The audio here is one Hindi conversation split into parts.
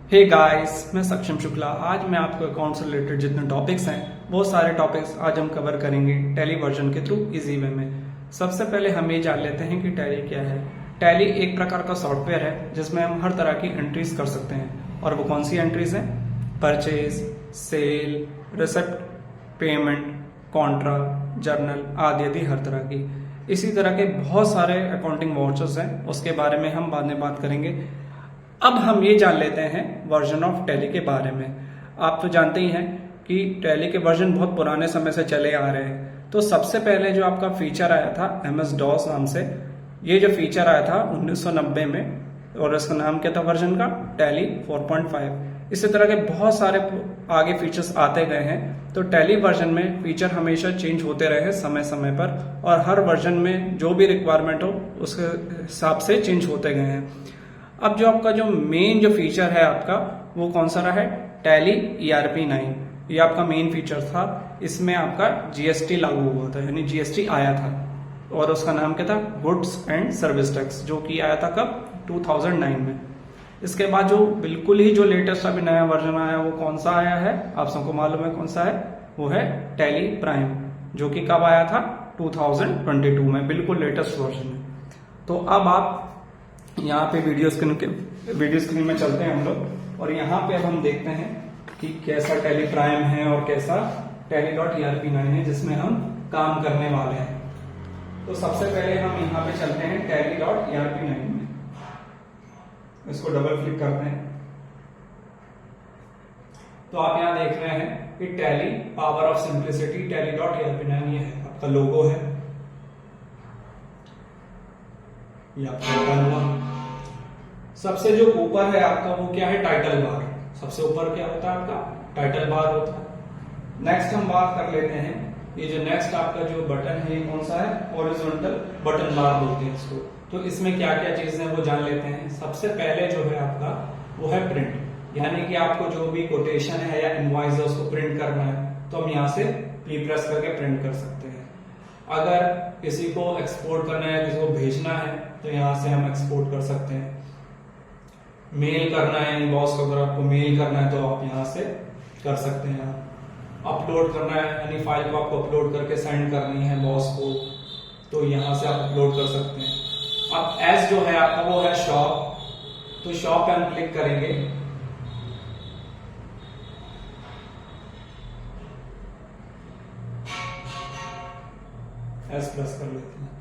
हे गाइस, मैं सक्षम शुक्ला। आज मैं आपको अकाउंट से रिलेटेड जितने टॉपिक्स हैं वो सारे टॉपिक्स आज हम कवर करेंगे टैली वर्जन के थ्रू इजी वे में। सबसे पहले हम ये जान लेते हैं कि टैली क्या है। टैली एक प्रकार का सॉफ्टवेयर है जिसमें हम हर तरह की एंट्रीज कर सकते हैं। और वो कौन सी एंट्रीज हैं? Purchase, sale, receipt, payment, contra, journal आदि आदि हर तरह की। इसी तरह के बहुत सारे अकाउंटिंग वाउचर्स हैं, उसके बारे में हम बाद में बात करेंगे। अब हम ये जान लेते हैं वर्जन ऑफ टैली के बारे में। आप तो जानते ही हैं कि टैली के वर्जन बहुत पुराने समय से चले आ रहे हैं। तो सबसे पहले जो आपका फीचर आया था MS DOS नाम से, ये जो फीचर आया था 1990 में, और इसका नाम क्या था वर्जन का? टैली 4.5। इसी तरह के बहुत सारे आगे फीचर्स आते गए हैं। तो टैली वर्जन में फीचर हमेशा चेंज होते रहे समय समय पर, और हर वर्जन में जो भी रिक्वायरमेंट हो उसके हिसाब से चेंज होते गए हैं। अब जो आपका जो मेन जो फीचर है आपका, वो कौन सा रहा है? Tally ERP 9। ये आपका मेन फीचर था। इसमें आपका GST लागू हुआ था, यानी GST आया था, और उसका नाम क्या था? गुड्स एंड सर्विस टैक्स, जो कि आया था कब? 2009 में। इसके बाद जो बिल्कुल ही जो लेटेस्ट अभी नया वर्जन आया वो कौन सा आया है? आप सबको मालूम है कौन सा है? वो है टैली प्राइम, जो कि कब आया था? 2022 में, बिल्कुल लेटेस्ट वर्जन है। तो अब आप यहाँ पे वीडियो स्क्रीन में चलते हैं हम लोग, और यहाँ पे अब हम देखते हैं कि कैसा टैली प्राइम है और कैसा Tally.ERP9 है जिसमें हम काम करने वाले हैं। तो सबसे पहले हम यहाँ पे चलते हैं Tally.ERP9 में। इसको डबल क्लिक करते हैं तो आप यहाँ देख रहे हैं कि tally power of simplicity Tally.ERP9 ये है, आपका लोगो है। ये आपका सबसे जो ऊपर है आपका वो क्या है? Title bar. सबसे ऊपर क्या होता है आपका? टाइटल बार होता है। नेक्स्ट हम बात कर लेते हैं, ये जो नेक्स्ट आपका जो बटन है ये कौन सा है? हॉरिजॉन्टल बटन बार बोलते हैं इसको। तो इसमें क्या क्या चीजें हैं वो जान लेते हैं। सबसे पहले जो है आपका वो है प्रिंट, यानी कि आपको जो भी कोटेशन है या इनवॉइस है उसको प्रिंट करना है तो हम यहाँ से P प्रेस करके प्रिंट कर सकते हैं। अगर किसी को एक्सपोर्ट करना है, किसी को भेजना है, तो यहाँ से हम एक्सपोर्ट कर सकते हैं। मेल करना है बॉस को, अगर आपको मेल करना है तो आप यहाँ से कर सकते हैं। अपलोड करना है, यानी फाइल को आपको अपलोड करके सेंड करनी है बॉस को, तो यहाँ से आप अपलोड कर सकते हैं। अब एस जो है आपका वो है शॉप, तो शॉप पे हम क्लिक करेंगे। एस प्रेस कर लेते हैं।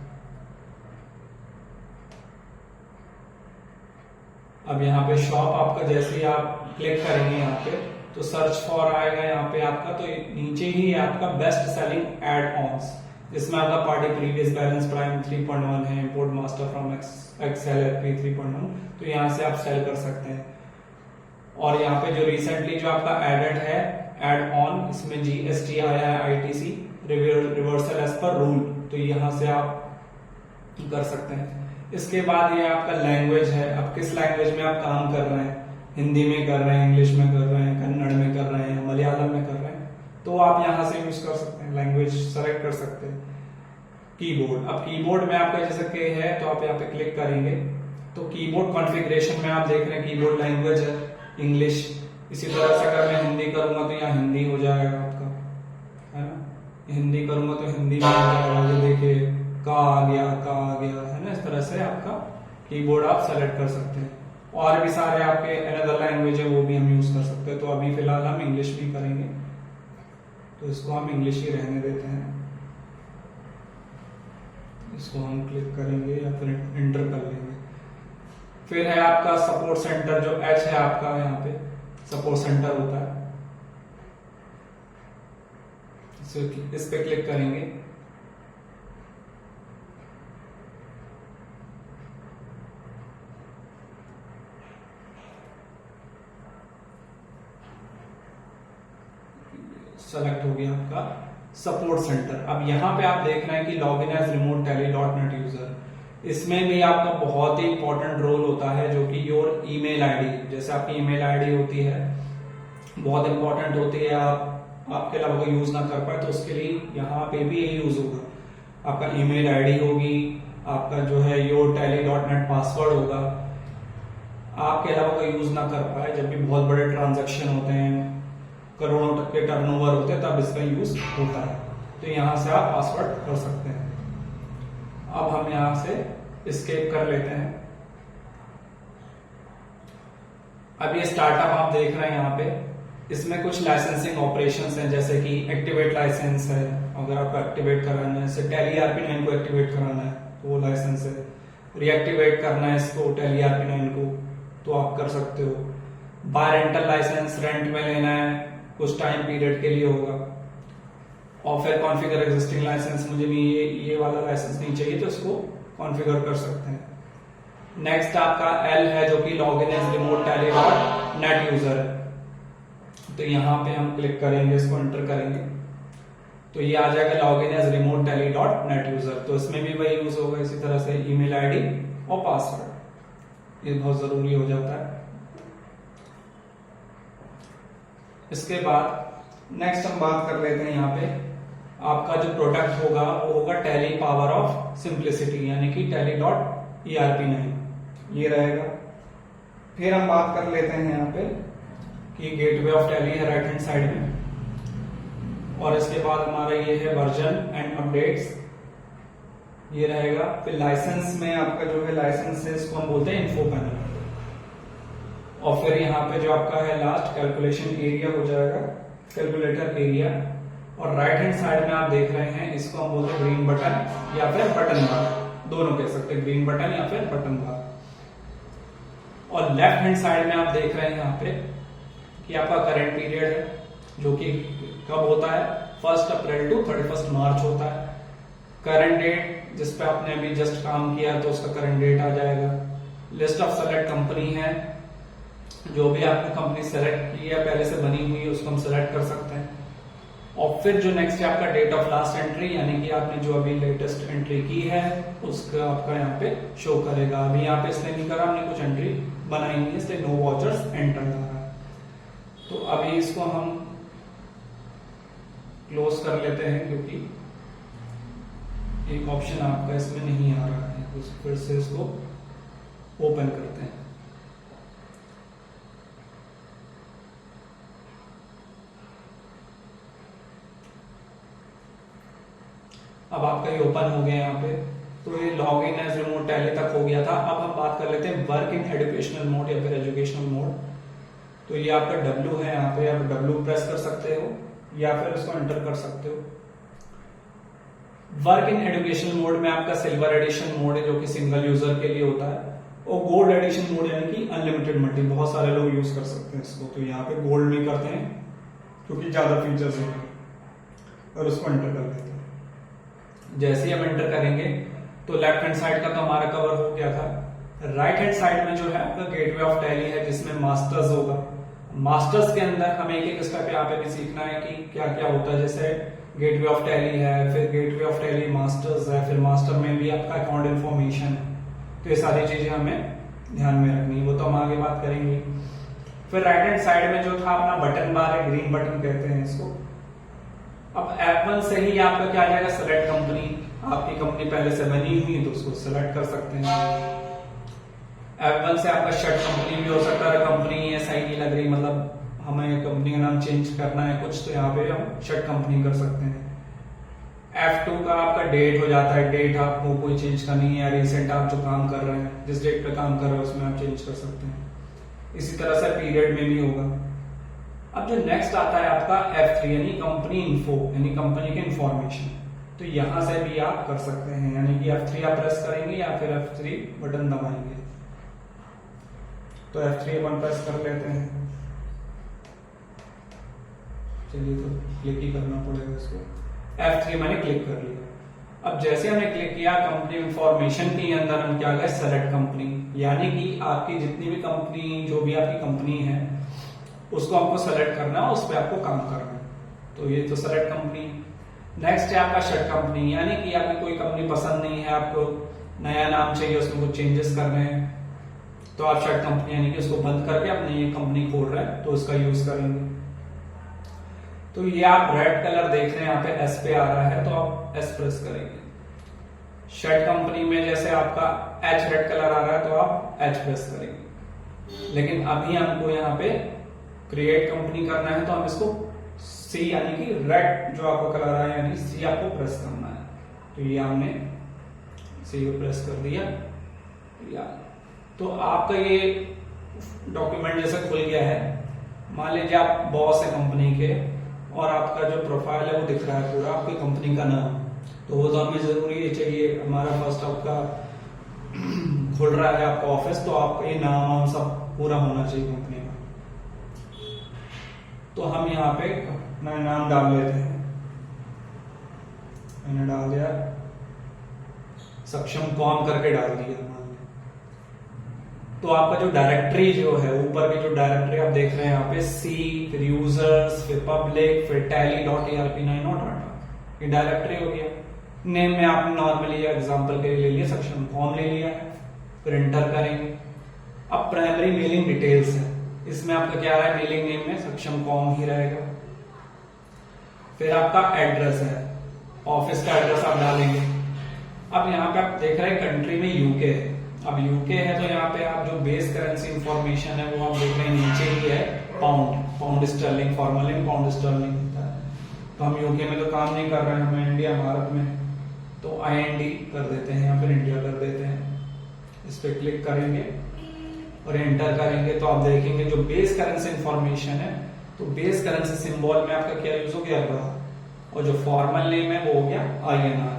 अब यहाँ पे शॉप आपका जैसे ही आप क्लिक करेंगे यहाँ पे तो सर्च फॉर आएगा यहाँ पे आपका, तो नीचे ही आपका बेस्ट सेलिंग एड ऑन्स, जिसमें आपका पार्टी प्रीवियस बैलेंस प्राइम 3.1 है, import master from Excel FP 3.1, तो यहाँ से आप सेल कर सकते हैं। और यहाँ पे जो रिसेंटली जो आपका एडेड है एड ऑन, इसमें GST आया है ITC reversal as per rule, तो यहाँ से आप कर सकते हैं। इसके बाद ये आपका लैंग्वेज है, अब किस लैंग्वेज में आप काम कर रहे हैं, हिंदी में कर रहे हैं, इंग्लिश में कर रहे हैं, कन्नड़ में कर रहे हैं, मलयालम में कर रहे हैं, तो आप यहाँ से यूज कर सकते हैं, लैंग्वेज सेलेक्ट कर सकते हैं। कीबोर्ड, अब कीबोर्ड में आपका जैसे के है तो आप यहाँ पे क्लिक करेंगे तो कीबोर्ड कॉन्फ़िगरेशन में आप देख रहे हैं कीबोर्ड लैंग्वेज है इंग्लिश। इसी तरह से अगर मैं हिंदी करूंगा तो यहाँ हिंदी हो जाएगा आपका, है ना। हिंदी करूंगा तो हिंदी में हो जाएगा, ये देखिए का आ गया है ना। इस तरह से आपका कीबोर्ड आप सेलेक्ट कर सकते हैं। और भी सारे आपके अनदर लैंग्वेज है वो भी हम यूज कर सकते हैं। तो अभी फिलहाल हम इंग्लिश भी करेंगे, तो इसको हम इंग्लिश ही रहने देते हैं। इसको हम क्लिक करेंगे या फिर इंटर कर लेंगे। फिर है आपका सपोर्ट सेंटर, जो H है आपका यहाँ पे सपोर्ट सेंटर होता है, इस पे क्लिक करेंगे। सेलेक्ट हो गया आपका सपोर्ट सेंटर। अब यहाँ पे आप देख रहे हैं कि लॉगिन एज रिमोट टैली.नेट यूजर। इसमें भी आपका बहुत ही इंपॉर्टेंट रोल होता है, जो कि योर ईमेल आईडी, जैसे आपकी ईमेल आईडी होती है बहुत इंपॉर्टेंट होती है, आपके अलावा कोई यूज ना कर पाए तो उसके लिए यहाँ पे भी यही यूज होगा। आपका ईमेल आईडी होगी, आपका जो है योर टैली.नेट पासवर्ड होगा, आपके अलावा कोई यूज ना कर पाए। जब भी बहुत बड़े ट्रांजैक्शन होते हैं, करोड़ों तक के टर्नओवर होते हैं, तब इसका यूज होता है। तो यहां से आप पासवर्ड कर सकते हैं। अब हम यहां से एस्केप कर लेते हैं। अब ये स्टार्टअप आप देख रहे हैं यहाँ पे, इसमें कुछ लाइसेंसिंग ऑपरेशंस हैं, जैसे कि एक्टिवेट लाइसेंस है। अगर आपको एक्टिवेट कराना है, जैसे टैली ERP9 को एक्टिवेट कराना है तो वो लाइसेंस है। रीएक्टिवेट करना है इसको टैली ERP9 को तो आप कर सकते हो। बाय रेंटल लाइसेंस, रेंट में लेना है, कुछ टाइम पीरियड के लिए होगा। और फिर कॉन्फ़िगर एग्जिस्टिंग लाइसेंस, मुझे भी ये वाला लाइसेंस नहीं चाहिए तो इसको कॉन्फ़िगर कर सकते हैं। नेक्स्ट आपका L है जो कि login as remote Tally dot net user है। तो यहाँ पे हम क्लिक करेंगे, इसको एंटर करेंगे तो ये आ जाएगा login as remote Tally dot net user. तो इसमें भी वही यूज होगा, इसी तरह से ईमेल आईडी और पासवर्ड, ये बहुत जरूरी हो जाता है। इसके बाद नेक्स्ट हम बात कर लेते हैं, यहाँ पे आपका जो प्रोडक्ट होगा वो होगा टैली पावर ऑफ सिंप्लिसिटी, यानी कि टैली डॉट ERP9 ये रहेगा। फिर हम बात कर लेते हैं यहाँ पे कि गेटवे ऑफ टैली है राइट हैंड साइड में, और इसके बाद हमारा ये है वर्जन एंड अपडेट्स, ये रहेगा। फिर लाइसेंस में आपका जो है लाइसेंस है, इसको हम बोलते हैं इन्फो पैनल। और फिर यहाँ पे जो आपका है लास्ट कैलकुलेशन एरिया हो जाएगा, कैलकुलेटर एरिया। और राइट हैंड साइड में आप देख रहे हैं, इसको हम बोलते हैं ग्रीन बटन या फिर बटन बार, दोनों कह सकते हैं, ग्रीन बटन या फिर बटन बार। और लेफ्ट हैंड साइड में आप देख रहे हैं यहाँ पे कि आपका करंट पीरियड है, जो कि कब होता है, 1 अप्रैल टू 31 मार्च होता है। करंट डेट जिस पे आपने अभी जस्ट काम किया तो उसका करंट डेट आ जाएगा। लिस्ट ऑफ सेलेक्ट कंपनी है, जो भी आपने कंपनी सेलेक्ट की है पहले से बनी हुई है उसको हम सेलेक्ट कर सकते हैं। और फिर जो नेक्स्ट है आपका डेट ऑफ लास्ट एंट्री, यानी कि आपने जो अभी लेटेस्ट एंट्री की है उसका आपका यहाँ पे शो करेगा। अभी यहाँ पे इसलिए नहीं करा, हमने कुछ एंट्री बनाई नहीं है इसलिए नो वॉचर्स एंटर आ रहा है। तो अभी इसको हम क्लोज कर लेते हैं, क्योंकि एक ऑप्शन आपका इसमें नहीं आ रहा है। तो फिर से इसको ओपन करते हैं। अब आपका ये ओपन हो गया यहाँ पे, तो ये log in as remote Tally तक हो गया था। अब हम बात कर लेते हैं वर्क इन एजुकेशनल मोड या फिर एजुकेशनल मोड। तो ये आपका W है, यहाँ पे आप W प्रेस कर सकते हो या फिर इसको एंटर कर सकते हो। वर्क इन एजुकेशनल मोड में आपका सिल्वर एडिशन मोड है, जो कि सिंगल यूजर के लिए होता है, और गोल्ड एडिशन मोड यानी कि अनलिमिटेड मल्टी, बहुत सारे लोग यूज कर सकते हैं इसको। तो यहाँ पे गोल्ड में करते हैं क्योंकि ज्यादा फीचर्स है, और उसको एंटर कर देते हैं। जैसे ही हम एंटर करेंगे तो लेफ्ट हैंड साइड का तो हमारा कवर हो गया था। राइट हैंड साइड में जो है आपका गेटवे ऑफ टैली है, जिसमें मास्टर्स होगा। मास्टर्स के अंदर हमें एक एक स्टेप यहाँ पे भी सीखना है कि क्या क्या होता है। जैसे गेटवे ऑफ टैली है, फिर गेटवे ऑफ टैली मास्टर्स है, फिर मास्टर में भी आपका अकाउंट इन्फॉर्मेशन है। तो ये सारी चीजें हमें ध्यान में रखनी है, वो तो हम आगे बात करेंगे। फिर राइट हैंड साइड में जो था अपना बटन बार है, ग्रीन बटन कहते हैं इसको। अब F1 से ही आपका क्या आ जाएगा, सेलेक्ट कंपनी। आपकी कंपनी पहले से बनी हुई है तो उसको सेलेक्ट कर सकते हैं। F1 से आपका शट कंपनी भी हो सकता है, कंपनी ये सही नहीं लग रही, मतलब हमें कंपनी का नाम चेंज करना है कुछ, तो यहाँ पे हम शट कंपनी कर सकते हैं। F2 का आपका डेट हो जाता है, डेट आपको कोई चेंज करनी है, या रिसेंट आप जो काम कर रहे हैं, जिस डेट पे काम कर रहे हैं उसमें आप चेंज कर सकते हैं। इसी तरह से पीरियड में भी होगा। अब जो नेक्स्ट आता है आपका F3 यानी कंपनी इन्फो, यानी कंपनी के इंफॉर्मेशन। तो यहां से भी आप कर सकते हैं, यानी कि F3 आप प्रेस करेंगे या फिर F3 बटन दबाएंगे। तो F3 अपन प्रेस कर लेते हैं। चलिए, तो क्लिक ही करना पड़ेगा इसको। F3 मैंने क्लिक कर लिया। अब जैसे हमने क्लिक किया, कंपनी इंफॉर्मेशन के अंदर हम क्या गए, सेलेक्ट कंपनी, यानी कि आपकी जितनी भी कंपनी, जो भी आपकी कंपनी है उसको आपको सेलेक्ट करना है, उस पर आपको काम करना है। तो ये तो सेलेक्ट कंपनी। नेक्स्ट है आपका शट कंपनी, यानी कि आपकी कोई कंपनी पसंद नहीं है, आपको नया नाम चाहिए, उसमें कुछ चेंजेस करने हैं, तो आप शट कंपनी यानी कि उसको बंद करके अपनी ये कंपनी खोल रहे हैं तो उसका यूज करेंगे। तो ये आप रेड कलर देख रहे हैं यहाँ पे एस पे आ रहा है, तो आप एस प्रेस करेंगे। शट कंपनी में जैसे आपका एच रेड कलर आ रहा है तो आप एच प्रेस करेंगे। लेकिन अभी हमको यहाँ पे क्रिएट कंपनी करना है, तो हम इसको सी यानी कि रेड जो आपको कलर आया यानी सी आपको प्रेस करना है। तो ये हमने सी को प्रेस कर दिया या तो आपका ये डॉक्यूमेंट जैसे खुल गया है। मान लीजिए आप बॉस है कंपनी के और आपका जो प्रोफाइल है वो दिख रहा है पूरा आपकी कंपनी का नाम, तो वो तो हमें जरूरी चाहिए। हमारा फर्स्ट आपका खुल रहा है आपका ऑफिस, तो आपका ये नाम सब पूरा होना चाहिए कंपनी का। तो हम यहाँ पे अपना नाम डाल लेते हैं। मैंने डाल दिया सक्षम कॉम करके डाल दिया। तो आपका जो डायरेक्टरी जो है ऊपर की जो डायरेक्टरी आप देख रहे हैं यहाँ पे सी, फिर यूजर्स, फिर पब्लिक, फिर tally.erp9 ये डायरेक्टरी हो गया। नेम में आपने नॉर्मली एग्जांपल के लिए ले लिया सक्षम कॉम ले लिया है, फिर एंटर करेंगे। अब प्राइमरी मेलिंग डिटेल्स है, इसमें आपका क्या है मेलिंग नेम में सक्षम कॉम ही रहेगा। फिर आपका एड्रेस है, ऑफिस का एड्रेस आप डालेंगे। अब यहाँ पे आप देख रहे हैं कंट्री में यूके है। अब यूके है तो यहाँ पे आप जो बेस करेंसी इंफॉर्मेशन है वो आप देख रहे हैं नीचे ही है पाउंड स्टर्लिंग, फॉर्मल इन पाउंड स्टर्लिंग होता है। तो हम यूके में तो काम नहीं कर रहे हैं, हमें इंडिया भारत में, तो IND कर देते हैं या फिर इंडिया कर देते हैं। इस पे क्लिक करेंगे और एंटर करेंगे तो आप देखेंगे जो बेस करेंसी इंफॉर्मेशन है, तो बेस करेंसी सिंबल में आपका क्या यूज हो गया और जो फॉर्मल नेम है वो हो गया INR।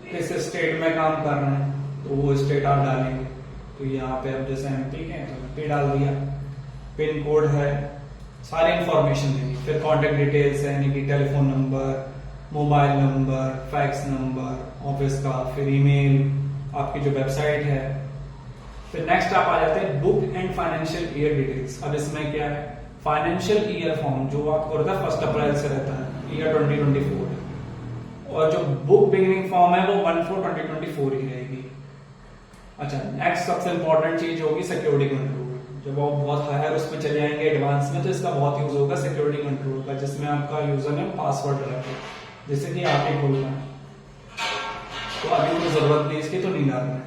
किस स्टेट में काम कर रहे हैं तो वो स्टेट आप डालेंगे। तो यहाँ पे अब जैसे MP के तो MP डाल दिया, पिन कोड है, सारी इंफॉर्मेशन देंगे। फिर कॉन्टेक्ट डिटेल्स है यानी कि telephone number, mobile number, fax number office का, फिर ईमेल, आपकी जो वेबसाइट है। फिर नेक्स्ट आप आ जाते हैं book and financial year details. अब इसमें क्या है फाइनेंशियल ईयर फॉर्म जो आपको रहता है 1 अप्रैल से रहता है ईयर 2024, और जो बुक बिगिनिंग फॉर्म है वो 1/4/2024 ही रहेगी। अच्छा, नेक्स्ट सबसे इंपॉर्टेंट चीज होगी सिक्योरिटी कंट्रोल। जब आप बहुत हायर उसमें चले जाएंगे एडवांस में तो इसका बहुत यूज होगा सिक्योरिटी कंट्रोल का, जिसमें आपका यूजर नेम पासवर्ड रहेगा जैसे कि आप ही खोलना है। तो अभी कोई जरूरत नहीं इसकी, तो नहीं डालना है।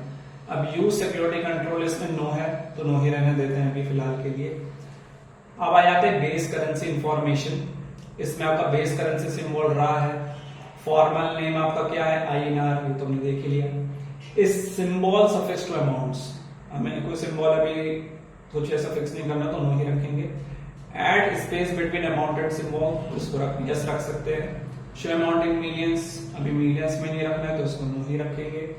अब यूज सिक्योरिटी कंट्रोल इसमें नो है तो नो ही रहने देते हैं अभी फिलहाल के लिए। अब आ जाते हैं बेस करेंसी इंफॉर्मेशन। इसमें आपका बेस करेंसी सिंबल रहा है, फॉर्मल नेम आपका क्या है INR, ये तुमने देख ही लिया। इस सिंबल सफिक्स टू अमाउंट्स, हमें कोई सिंबल अभी कुछ ऐसा फिक्स नहीं करना तो नो ही रखेंगे। Add space between amount and symbol, उसको यस रख सकते हैं। शो अमाउंट इन मिलियंस, अभी मिलियंस में नहीं रखना है तो उसको नो ही रखेंगे।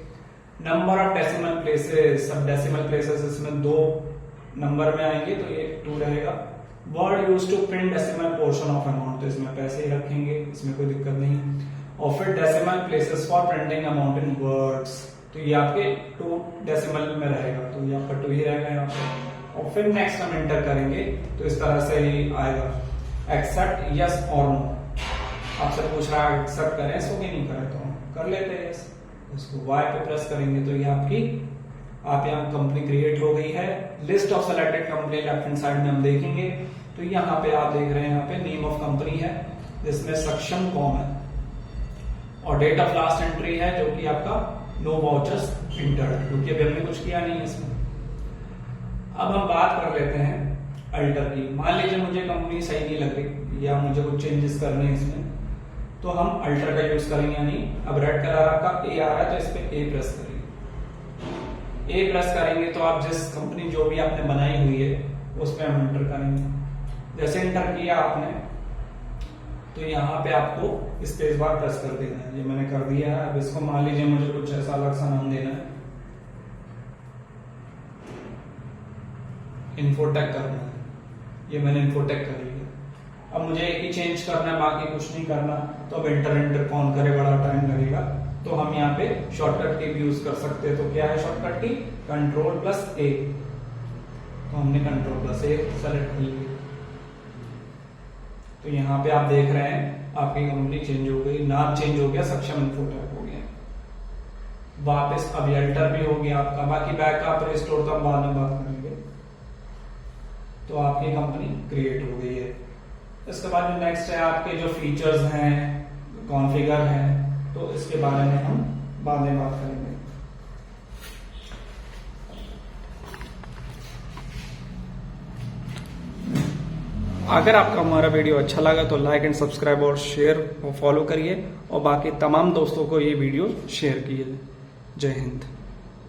नंबर ऑफ डेसिमल प्लेसेस, सब डेसिमल प्लेसेस इसमें 2 नंबर में आएंगे तो ये 2 रहेगा। Word use to print decimal portion of amount, तो इसमें पैसे ही रखेंगे, इसमें कोई दिक्कत नहीं। और फिर decimal places for printing amount in words, तो ये आपके 2 डेसिमल में रहेगा, तो ये आपका 2 ही रहेगा यहाँ पे। और फिर नेक्स्ट हम एंटर करेंगे तो इस तरह से ही आएगा एक्सेप्ट यस और नो। आपसे पूछ रहा है एक्सेप्ट करें इसको कि नहीं करें, तो हम कर लेते हैं यस। इसको Y पे प्रेस करेंगे तो ये आपकी आप यहाँ कंपनी क्रिएट हो गई है। List of selected company left hand side में हम देखेंगे तो यहाँ पे आप देख रहे हैं यहाँ पे नेम ऑफ कंपनी है जिसमें सक्षम कॉम है और डेट ऑफ लास्ट एंट्री है जो कि आपका नो वाउचर्स इंटर्ड, क्योंकि अभी हमने कुछ किया नहीं है इसमें। अब हम बात कर लेते हैं अल्टर की। मान लीजिए मुझे कंपनी सही नहीं लग रही या मुझे कुछ चेंजेस करने हैं इसमें, तो हम अल्टर का यूज करेंगे। यानी अब रेड कलर आपका A आ रहा है तो इस पे A प्रेस करेंगे। A प्रेस करेंगे तो आप जिस कंपनी जो भी आपने बनाई हुई है उस पे हम एंटर करेंगे। जैसे एंटर किया आपने तो यहाँ पे आपको स्पेस बार प्रेस कर देना है, ये मैंने कर दिया है। अब इसको मान लीजिए मुझे कुछ ऐसा अलग सा नाम देना है, इन्फोटेक करना है, ये मैंने इन्फोटेक कर लिया। अब मुझे एक ही चेंज करना है, बाकी कुछ नहीं करना, तो अब एंटर कौन करे, बड़ा टाइम लगेगा। तो हम यहाँ पे शॉर्टकट की भी यूज कर सकते हैं। तो क्या है शॉर्टकट की, Ctrl+A। तो हमने Ctrl+A सेलेक्ट कर लिया। तो यहाँ पे आप देख रहे हैं आपकी कंपनी चेंज हो गई, नाम चेंज हो गया, सक्षम इन्फोटेक हो गया। वापस अब अल्टर भी हो गया आपका। बाकी बैकअप रिस्टोर तो हम बाद में बात करेंगे। तो आपकी कंपनी क्रिएट हो गई है। इसके बाद जो नेक्स्ट है आपके जो फीचर्स हैं, कॉन्फ़िगर हैं, तो इसके बारे में हम बाद में बात करेंगे। अब हम बात कर लेते हैं अल्टर की। मान लीजिए मुझे कंपनी सही नहीं लग रही या मुझे कुछ चेंजेस करने हैं इसमें, तो हम अल्टर का यूज करेंगे। यानी अब रेड कलर आपका A आ रहा है तो इस पे A प्रेस करेंगे। जैसे एंटर किया आपने तो अगर आपका हमारा वीडियो अच्छा लगा तो लाइक एंड सब्सक्राइब और शेयर और फॉलो करिए और बाकी तमाम दोस्तों को ये वीडियो शेयर कीजिए। जय हिंद।